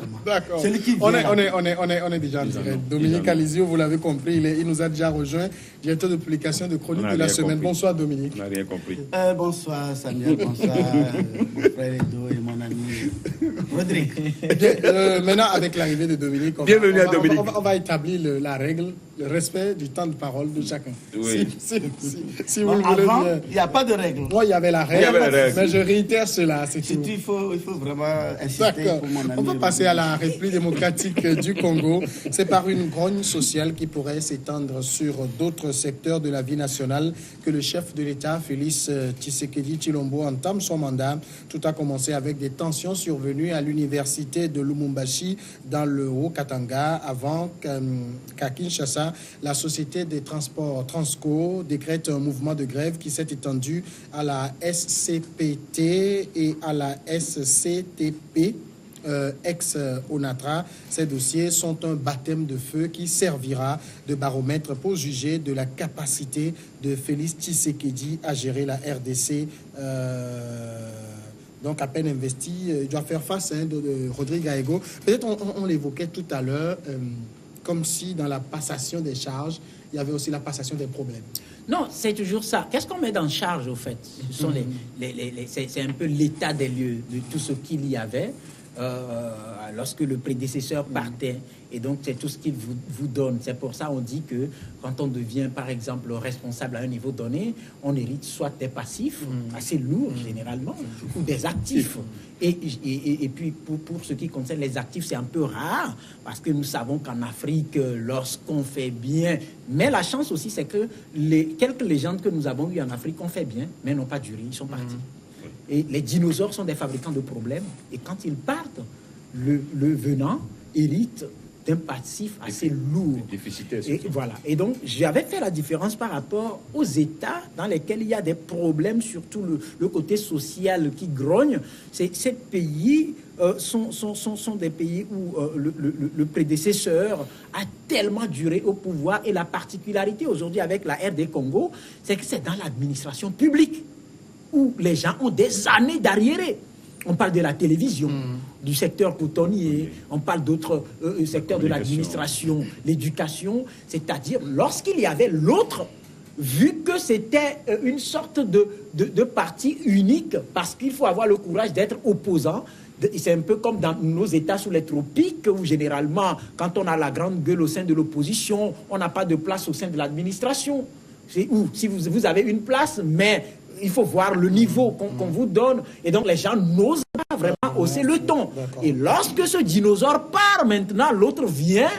exactement. D'accord. On est déjà en direct. Dominique Alizio, vous l'avez compris, il nous a déjà rejoint, directeur de publication de Chronique de la semaine. Bonsoir Dominique. On n'a rien compris. Bonsoir Samuel, bonsoir mon frère Edo et mon ami Rodrigue. Maintenant, avec l'arrivée de Dominique, on va établir la règle, le respect du temps de parole de chacun. Oui. Si vous le voulez avant, bien. il n'y a pas de règle. Moi, il y avait la règle, mais je réitère cela. Il faut vraiment insister pour mon ami. On va passer à la République démocratique du Congo. C'est par une grogne sociale qui pourrait s'étendre sur d'autres secteurs de la vie nationale que le chef de l'État, Félix Tshisekedi Tshilombo, entame son mandat. Tout a commencé avec des tensions survenues à l'université de Lumumbashi dans le Haut-Katanga avant qu'à Kinshasa, la société des transports Transco décrète un mouvement de grève qui s'est étendu à la SCPT et à la SCTP. Ex-ONATRA. Ces dossiers sont un baptême de feu qui servira de baromètre pour juger de la capacité de Félix Tshisekedi à gérer la RDC. Donc, à peine investi, il doit faire face à Rodrigue Aego. Peut-être on l'évoquait tout à l'heure, comme si dans la passation des charges, il y avait aussi la passation des problèmes. Non, c'est toujours ça. Qu'est-ce qu'on met dans charge, au fait? Ce sont c'est un peu l'état des lieux de tout ce qu'il y avait. Lorsque le prédécesseur partait, et donc c'est tout ce qu'il vous donne. C'est pour ça qu'on dit que quand on devient par exemple responsable à un niveau donné, on hérite soit des passifs assez lourds généralement, ou des actifs. Et puis pour ce qui concerne les actifs, c'est un peu rare, parce que nous savons qu'en Afrique, lorsqu'on fait bien, mais la chance aussi c'est que quelques légendes que nous avons eues en Afrique ont fait bien, mais n'ont pas duré, ils sont partis. Et les dinosaures sont des fabricants de problèmes. Et quand ils partent, le venant hérite d'un passif assez lourd. Et voilà. Et donc, j'avais fait la différence par rapport aux États dans lesquels il y a des problèmes, surtout le côté social qui grogne. Ces pays sont des pays où le prédécesseur a tellement duré au pouvoir. Et la particularité aujourd'hui avec la RD Congo, c'est que c'est dans l'administration publique où les gens ont des années d'arriérés. On parle de la télévision, du secteur cotonnier, on parle d'autres secteurs de l'administration, l'éducation, c'est-à-dire lorsqu'il y avait l'autre, vu que c'était une sorte de parti unique, parce qu'il faut avoir le courage d'être opposant. C'est un peu comme dans nos États sous les tropiques, où généralement, quand on a la grande gueule au sein de l'opposition, on n'a pas de place au sein de l'administration. C'est où, si vous avez une place, mais il faut voir le niveau qu'on vous donne. Et donc, les gens n'osent pas vraiment hausser le ton. Et lorsque ce dinosaure part maintenant, l'autre vient,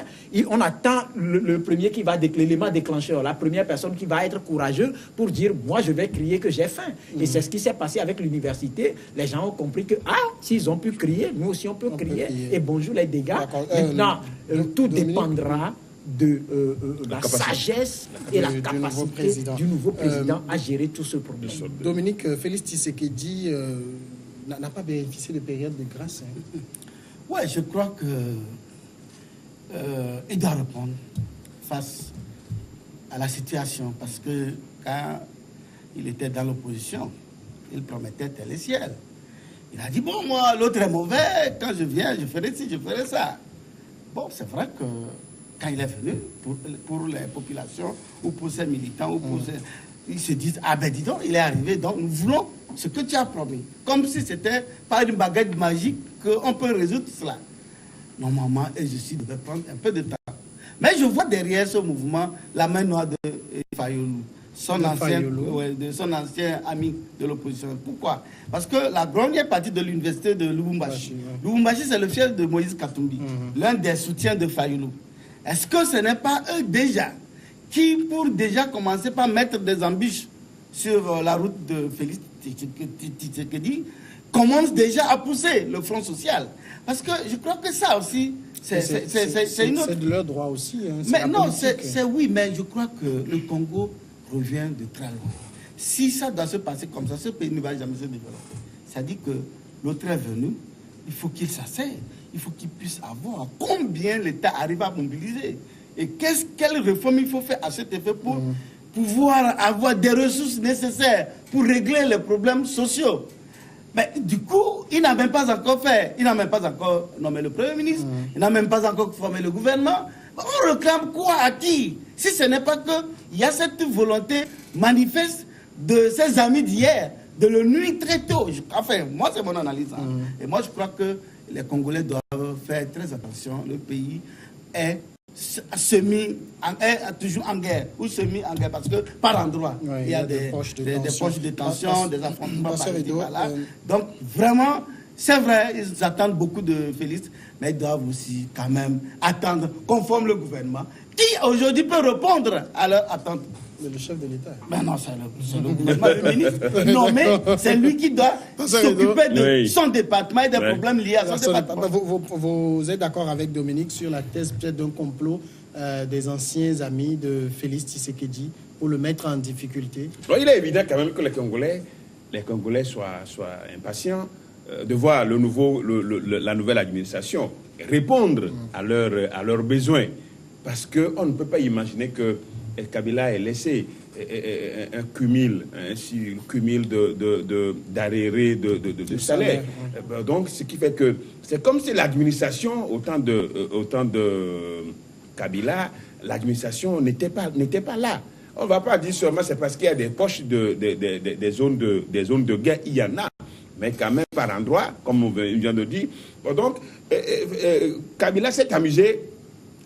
on attend le premier qui va l'élément déclencheur, la première personne qui va être courageuse pour dire « moi, je vais crier que j'ai faim ». Et c'est ce qui s'est passé avec l'université. Les gens ont compris que, s'ils ont pu crier, nous aussi on peut crier. Et bonjour les dégâts. Maintenant, tout dépendra de la sagesse et la capacité du nouveau président à gérer tout ce problème. Dominique, Félix Tshisekedi n'a pas bénéficié de période de grâce. Oui, je crois que il doit répondre face à la situation, parce que quand il était dans l'opposition, il promettait tel et ciel. Il a dit, bon, moi, l'autre est mauvais, quand je viens, je ferai ci, je ferai ça. Bon, c'est vrai que quand il est venu, pour les populations, ou pour ses militants, ou pour ils se disent, ah ben dis donc, il est arrivé, donc nous voulons ce que tu as promis. Comme si c'était par une baguette magique qu'on peut résoudre cela. Normalement, et je suis devait prendre un peu de temps. Mais je vois derrière ce mouvement la main noire de Fayoulou, son ancien ami de l'opposition. Pourquoi? Parce que la grande partie de l'université de Lubumbashi, Lubumbashi c'est le fief de Moïse Katumbi, l'un des soutiens de Fayoulou. Est-ce que ce n'est pas eux déjà qui, pour déjà commencer par mettre des embûches sur la route de Félix Tshisekedi, commencent déjà à pousser le front social? Parce que je crois que ça aussi, c'est de leur droit aussi. Hein, mais non, oui, mais je crois que le Congo revient de très loin. Si ça doit se passer comme ça, ce pays ne va jamais se développer. Ça dit que l'autre est venu, il faut qu'il s'asseye, il faut qu'il puisse avoir combien l'État arrive à mobiliser. Et quelle réforme il faut faire à cet effet pour pouvoir avoir des ressources nécessaires pour régler les problèmes sociaux. Mais du coup, il n'a même pas encore fait. Il n'a même pas encore nommé le Premier ministre. Il n'a même pas encore formé le gouvernement. On réclame quoi à qui? Si ce n'est pas qu'il y a cette volonté manifeste de ses amis d'hier, de le nuire très tôt. Enfin, moi, c'est mon analyse. Et moi, je crois que les Congolais doivent faire très attention. Le pays est toujours en guerre, ou semi en guerre, parce que par endroit, il y a des poches de tension, des affrontements par-là. Donc, vraiment, c'est vrai, ils attendent beaucoup de Félix, mais ils doivent aussi quand même attendre qu'on forme le gouvernement, qui aujourd'hui peut répondre à leurs attentes. Mais le chef de l'État. Ben non, c'est le gouvernement, le ministre. Non, mais c'est lui qui doit s'occuper de son département et des problèmes liés à son département. Vous êtes d'accord avec Dominique sur la thèse peut-être d'un complot des anciens amis de Félix Tshisekedi pour le mettre en difficulté? Alors, il est évident quand même que les Congolais soient impatients de voir la nouvelle administration répondre à leurs besoins. Parce qu'on ne peut pas imaginer que Kabila ait laissé un cumul d'arriérés de salaire. Donc, ce qui fait que c'est comme si l'administration, au temps de Kabila, l'administration n'était pas là. On ne va pas dire seulement c'est parce qu'il y a des poches des zones de guerre, il y en a. Mais quand même par endroit, comme on vient de dire. Donc, Kabila s'est amusé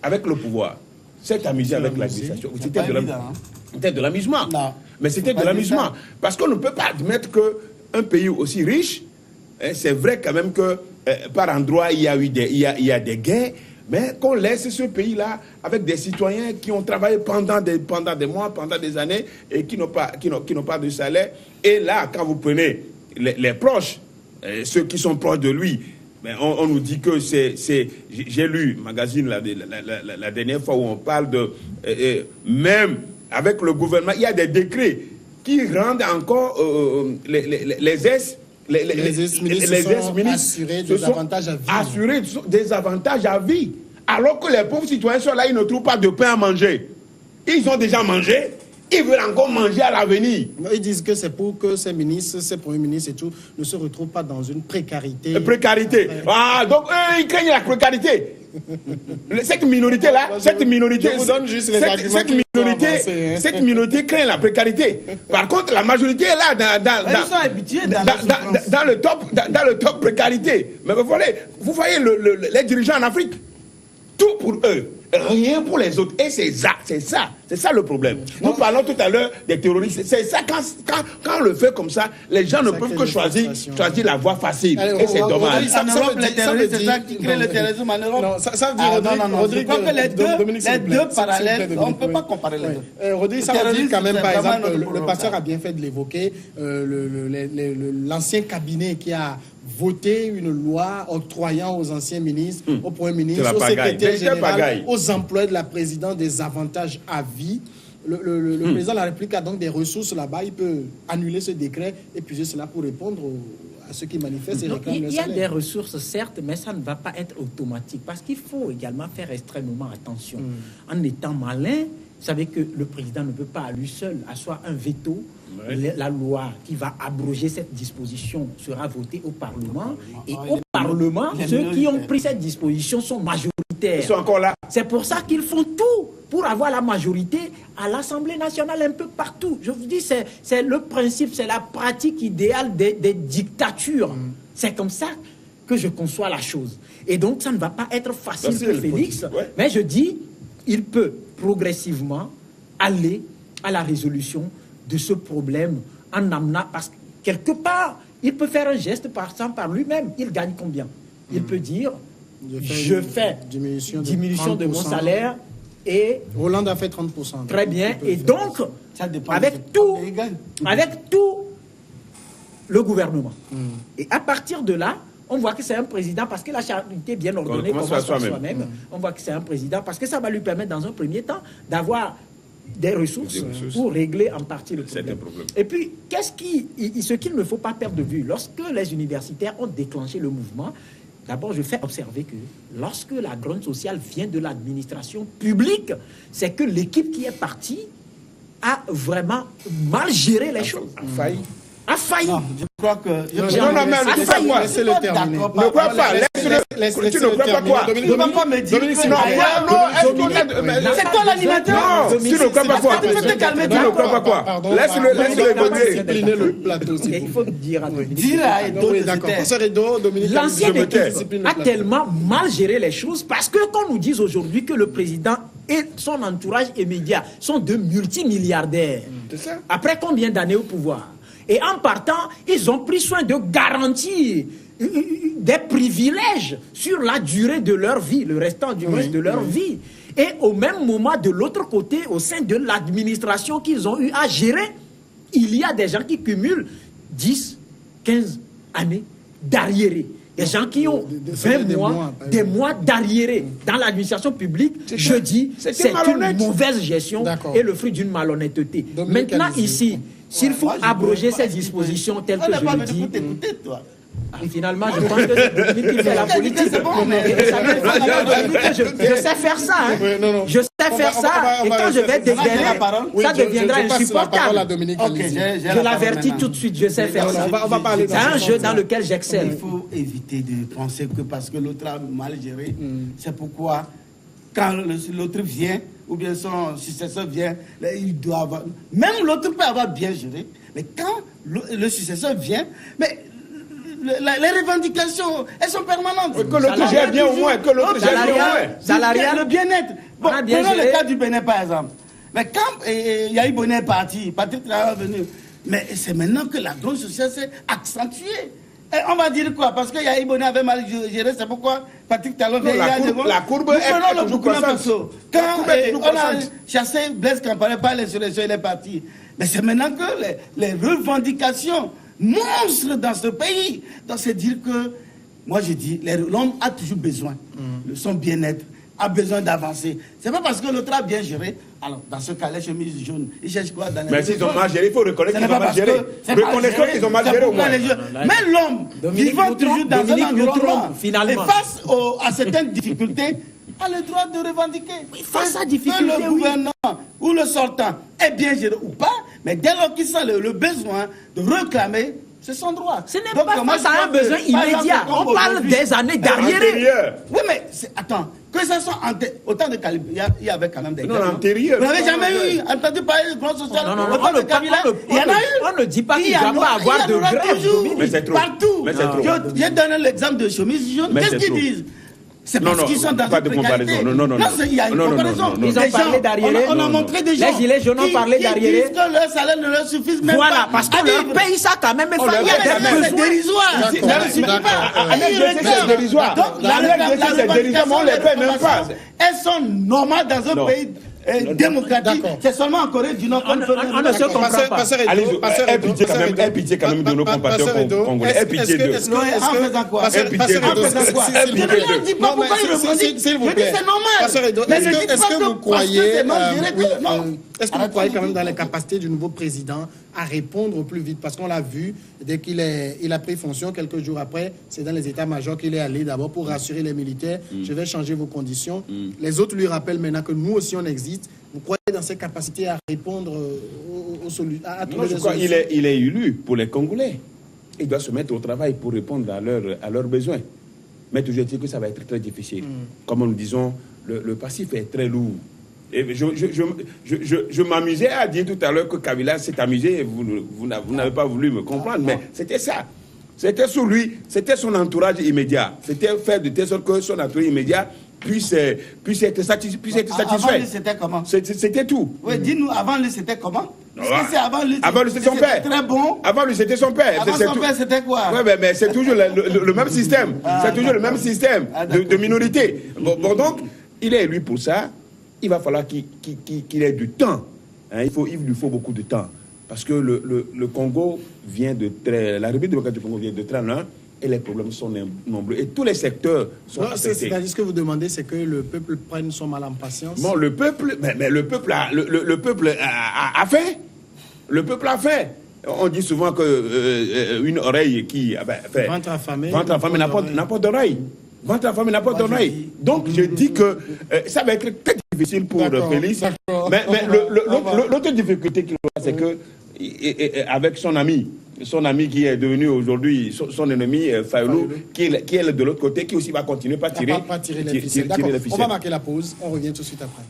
avec le pouvoir. S'est amusé avec l'administration. C'était de l'amusement. Mais c'était de l'amusement. Parce qu'on ne peut pas admettre qu'un pays aussi riche, c'est vrai quand même que par endroit, il y a des guerres, mais qu'on laisse ce pays-là avec des citoyens qui ont travaillé pendant des mois, pendant des années, et qui n'ont pas de salaire. Et là, quand vous prenez les proches, ceux qui sont proches de lui, mais on nous dit que j'ai lu magazine la dernière fois où on parle de même avec le gouvernement, il y a des décrets qui rendent encore les ex-ministres assurés des avantages à vie. Assurés des avantages à vie. Alors que les pauvres citoyens sont là, ils ne trouvent pas de pain à manger. Ils ont déjà mangé. Ils veulent encore manger à l'avenir. Ils disent que c'est pour que ces ministres, ces premiers ministres et tout ne se retrouvent pas dans une précarité. Précarité. Ah, donc eux, ils craignent la précarité. Cette minorité-là, cette minorité craint la précarité. Par contre, la majorité est là dans le top précarité. Mais vous voyez les dirigeants en Afrique, tout pour eux. Rien pour les autres. Et c'est ça le problème. Nous parlons tout à l'heure des terroristes. C'est ça, quand on le fait comme ça, les gens ne peuvent que choisir la voie facile. Et c'est dommage. En Europe, les terroristes, c'est ça qui crée le terrorisme en Europe. Non, ça veut dire, Rodrigue, je crois que les deux parallèles, on ne peut pas comparer les deux. Rodrigue, ça veut dire quand même, par exemple, le pasteur a bien fait de l'évoquer, l'ancien cabinet qui a voté une loi octroyant aux anciens ministres, au Premier ministre, au secrétaire général, aux employés de la présidence des avantages à vie. Le président de la République a donc des ressources là-bas. Il peut annuler ce décret et puiser cela pour répondre à ceux qui manifestent et réclament le salaire. Il y a des ressources, certes, mais ça ne va pas être automatique parce qu'il faut également faire extrêmement attention. En étant malin, vous savez que le président ne peut pas à lui seul asseoir un veto. La loi qui va abroger cette disposition sera votée au Parlement. Et au Parlement, ceux qui ont pris cette disposition sont majoritaires. Ils sont encore là. C'est pour ça qu'ils font tout pour avoir la majorité à l'Assemblée nationale un peu partout. Je vous dis, c'est le principe, c'est la pratique idéale des dictatures. C'est comme ça que je conçois la chose. Et donc, ça ne va pas être facile pour Félix. Mais je dis, il peut progressivement aller à la résolution de ce problème en amenant, parce que quelque part, il peut faire un geste par lui-même. Il gagne combien? Il peut dire, je fais diminution de mon salaire et... Hollande a fait 30%. Très bien. Et donc, avec tout le gouvernement. Et à partir de là, on voit que c'est un président parce que la charité bien ordonnée commence par soi-même. On voit que c'est un président parce que ça va lui permettre dans un premier temps d'avoir des ressources pour régler en partie le problème. Et puis, ce qu'il ne faut pas perdre de vue, lorsque les universitaires ont déclenché le mouvement, d'abord, je fais observer que lorsque la grogne sociale vient de l'administration publique, c'est que l'équipe qui est partie a vraiment mal géré les choses. a failli. Non, je crois que... Non, mais laissez-le terminer. Ne crois pas, laisse-le. Tu ne crois pas quoi? Tu ne vas pas me dire c'est toi l'animateur. Non, tu ne crois pas quoi? Tu ne crois pas quoi? Laisse-le discipliner le plateau. Il faut dire à Dominique. Dis à Edo, D'accord. Professeur Edo, Dominique, L'ancien je me tais. a tellement mal géré les choses parce que qu'on nous dise aujourd'hui que le président et son entourage immédiat sont de multimilliardaires. Après combien d'années au pouvoir? Et en partant, ils ont pris soin de garantir des privilèges sur la durée de leur vie, le restant du reste de leur vie. Et au même moment, de l'autre côté, au sein de l'administration qu'ils ont eu à gérer, il y a des gens qui cumulent 10, 15 années d'arriérés. Des gens qui ont 20 mois, des mois d'arriérés dans l'administration publique. Je dis, c'est une mauvaise gestion et le fruit d'une malhonnêteté. Maintenant, ici, s'il faut abroger ces dispositions telles que je le dis... Et finalement, je pense que c'est Dominique qui fait la politique. Je sais faire ça. Hein. Je sais faire ça. Et quand je vais dégainer, ça deviendra insupportable. Je l'avertis tout de suite, je sais faire ça. C'est un jeu dans lequel j'excelle. Il faut éviter de penser que parce que l'autre a mal géré, c'est pourquoi quand l'autre vient, ou bien son successeur vient, il doit avoir... Même l'autre peut avoir bien géré, mais quand le successeur vient, mais... Les revendications, elles sont permanentes. Que l'autre gère bien au moins, que l'autre gère bien au moins. Salarial, le bien-être. Bon, prenons le cas du Bénin, par exemple. Mais quand Yahi Bonet est parti, Patrick Talon est venu, mais c'est maintenant que la grande sociale s'est accentuée. Et on va dire quoi? Parce que Yahi Bonet avait mal géré, c'est pourquoi Patrick Talon vient la courbe est toujours croissante. Quand on a chassé Blaise Compaoré par l'insurrection, il est parti. Mais c'est maintenant que les revendications monstre dans ce pays. Donc c'est dire que, moi je dis, l'homme a toujours besoin de son bien-être, a besoin d'avancer. C'est pas parce que l'autre a bien géré, alors dans ce cas, les chemises jaunes, ils cherchent quoi dans les... Mais s'ils ont mal géré, il faut reconnaître qu'ils ont mal géré. Reconnaissons qu'ils ont mal géré au moins. Mais l'homme, vivant toujours dans un environnement, et face à certaines difficultés, a le droit de revendiquer. Oui, face à difficulté, que le gouvernement ou le sortant est bien géré ou pas, mais dès lors qu'il sent le besoin de réclamer, c'est son droit. Ce n'est pas face à un besoin immédiat. On parle des années d'arriérés. Oui, mais attends, que ça soit autant de Kalib, il y avait quand même des non, antérieur. Vous n'avez jamais entendu parler de grand social? Non, il y en a eu. On ne dit pas qu'il ne doit pas avoir de grève. Mais c'est trop. Partout. J'ai donné l'exemple de chemise jaune. Qu'est-ce qu'ils disent? C'est parce qu'ils sont dans une précarité. Non, il y a une comparaison. Ils ont parlé d'arriérés. On a montré des gens les gilets jaunes ont parlé d'arriérés. Qui disent que leur salaire ne leur suffit même pas. Voilà, parce que leur pays, ça quand même, c'est dérisoire. Ça ne suffit pas. C'est dérisoire. Donc, la revendication, on ne les paie même pas. Elles sont normales dans un pays démocratique. C'est seulement en Corée du Nord qu'on ne se comprend pas. Aie pitié quand même de nos compatriotes congolais. Aie pitié d'eux. En faisant quoi? Aie pitié d'eux. Je ne dis pas pourquoi ils revendiquent. Je dis c'est normal. Mais est-ce que vous croyez, est-ce que vous croyez quand même dans les capacités du nouveau président à répondre au plus vite? Parce qu'on l'a vu, dès qu'il a pris fonction, quelques jours après, c'est dans les états-majors qu'il est allé d'abord pour rassurer les militaires. Je vais changer vos conditions. Les autres lui rappellent maintenant que nous aussi on existe. Vous croyez dans ses capacités à répondre à trouver des solutions? Il est élu pour les Congolais. Il doit se mettre au travail pour répondre à leurs besoins. Mais toujours dit que ça va être très difficile. Comme nous disons, le passif est très lourd. Et je m'amusais à dire tout à l'heure que Kabila s'est amusé et vous n'avez pas voulu me comprendre, mais c'était ça. C'était sur lui, c'était son entourage immédiat. C'était faire de telle sorte que son entourage immédiat puisse être satisfait. Avant lui, c'était comment? C'était tout. Oui, dis-nous, avant lui, c'était comment? Avant lui, c'était son père. Très bon. Avant lui, c'était son père. Avant son père, c'était quoi? Oui, mais c'est toujours le même système. C'est toujours le même système de minorité. Bon, donc, il est élu pour ça. Il va falloir qu'il ait du temps. Hein, il lui faut beaucoup de temps. Parce que le Congo vient de très... La République démocratique du Congo vient de très loin et les problèmes sont nombreux. Et tous les secteurs sont affectés. C'est-à-dire ce que vous demandez, c'est que le peuple prenne son mal en patience. Bon, le peuple... Mais le peuple a fait. Le peuple a fait. On dit souvent qu'une oreille qui... fait, ventre affamé n'a pas d'oreille. Ventre affamé n'a pas d'oreille. Donc, je dis que ça va être très difficile pour Félix. Mais l'autre difficulté qu'il a, c'est que avec son ami son ami qui est devenu aujourd'hui son ennemi, Fayoulou, qui est de l'autre côté, qui aussi va continuer par tirer, les ficelles. D'accord, on va marquer la pause, on revient tout de suite après.